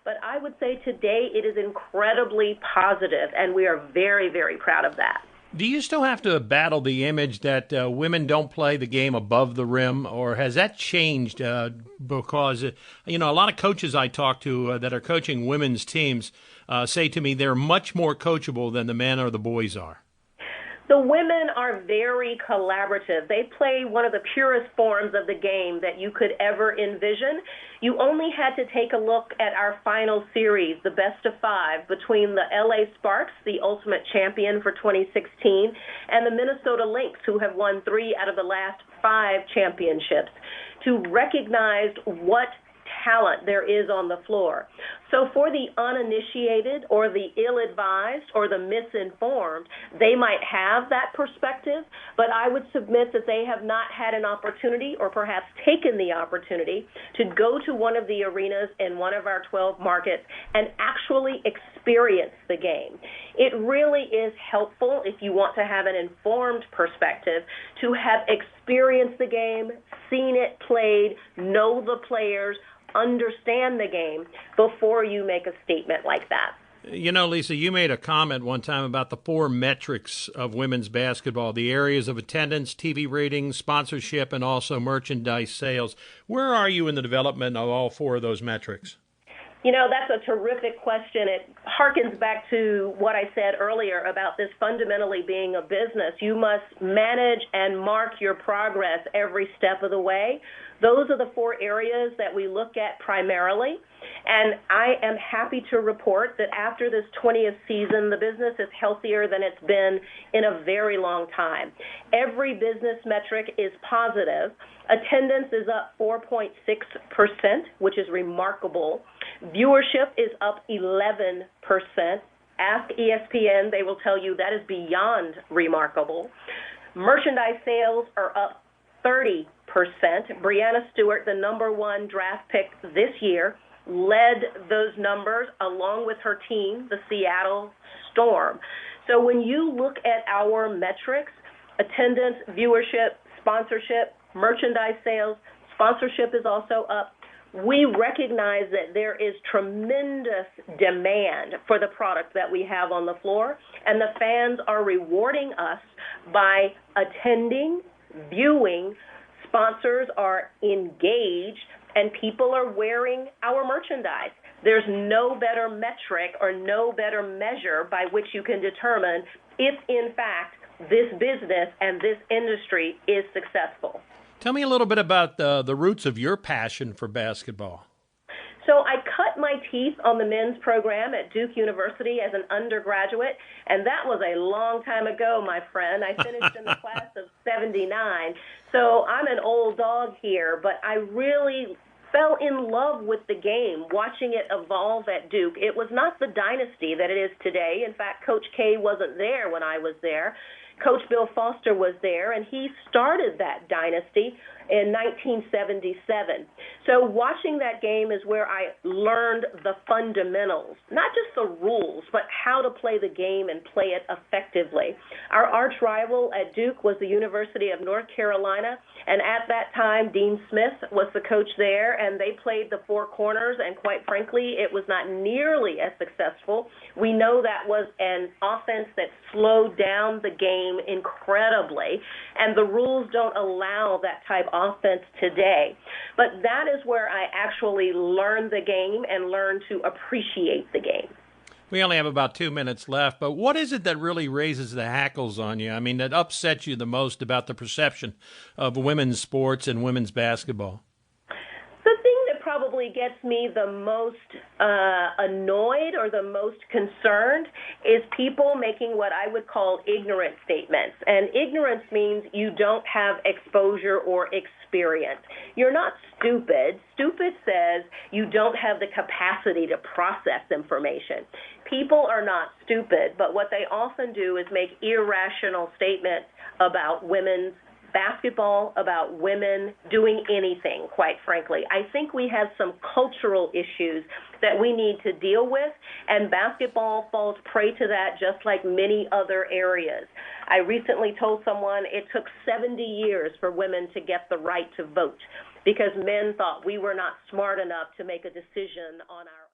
But I would say today it is incredibly positive, and we are very, very proud of that. Do you still have to battle the image that women don't play the game above the rim, or has that changed? Because, a lot of coaches I talk to that are coaching women's teams say to me they're much more coachable than the men or the boys are. The women are very collaborative. They play one of the purest forms of the game that you could ever envision. You only had to take a look at our final series, the best of 5, between the LA Sparks, the ultimate champion for 2016, and the Minnesota Lynx, who have won 3 out of the last 5 championships, to recognize what talent there is on the floor. So for the uninitiated or the ill-advised or the misinformed, they might have that perspective, but I would submit that they have not had an opportunity or perhaps taken the opportunity to go to one of the arenas in one of our 12 markets and actually experience the game. It really is helpful if you want to have an informed perspective to have experienced the game, seen it played, know the players, understand the game before you make a statement like that. Lisa, you made a comment one time about the 4 metrics of women's basketball, the areas of attendance, TV ratings, sponsorship, and also merchandise sales. Where are you in the development of all 4 of those metrics? That's a terrific question. It harkens back to what I said earlier about this fundamentally being a business. You must manage and mark your progress every step of the way. Those are the 4 areas that we look at primarily. And I am happy to report that after this 20th season, the business is healthier than it's been in a very long time. Every business metric is positive. Attendance is up 4.6%, which is remarkable. Viewership is up 11%. Ask ESPN, they will tell you that is beyond remarkable. Merchandise sales are up 30%. Breanna Stewart, the number 1 draft pick this year, led those numbers along with her team, the Seattle Storm. So when you look at our metrics, attendance, viewership, sponsorship, merchandise sales, sponsorship is also up. We recognize that there is tremendous demand for the product that we have on the floor, and the fans are rewarding us by attending, viewing, sponsors are engaged, and people are wearing our merchandise. There's no better metric or no better measure by which you can determine if, in fact, this business and this industry is successful. Tell me a little bit about the roots of your passion for basketball. So I cut my teeth on the men's program at Duke University as an undergraduate, and that was a long time ago, my friend. I finished in the class of 79. So I'm an old dog here, but I really fell in love with the game, watching it evolve at Duke. It was not the dynasty that it is today. In fact, Coach K wasn't there when I was there. Coach Bill Foster was there, and he started that dynasty in 1977. So watching that game is where I learned the fundamentals, not just the rules, but how to play the game and play it effectively. Our arch rival at Duke was the University of North Carolina, and at that time, Dean Smith was the coach there, and they played the 4 corners, and quite frankly, it was not nearly as successful. We know that was an offense that slowed down the game incredibly, and the rules don't allow that type of offense today. But that is where I actually learned the game and learned to appreciate the game. We only have about 2 minutes left, but what is it that really raises the hackles on you? I mean, that upsets you the most about the perception of women's sports and women's basketball? The thing that probably gets me the most annoyed or the most concerned is people making what I would call ignorant statements. And ignorance means you don't have exposure or experience. You're not stupid. Stupid says you don't have the capacity to process information. People are not stupid, but what they often do is make irrational statements about women's basketball, about women doing anything, quite frankly. I think we have some cultural issues that we need to deal with, and basketball falls prey to that just like many other areas. I recently told someone it took 70 years for women to get the right to vote because men thought we were not smart enough to make a decision on our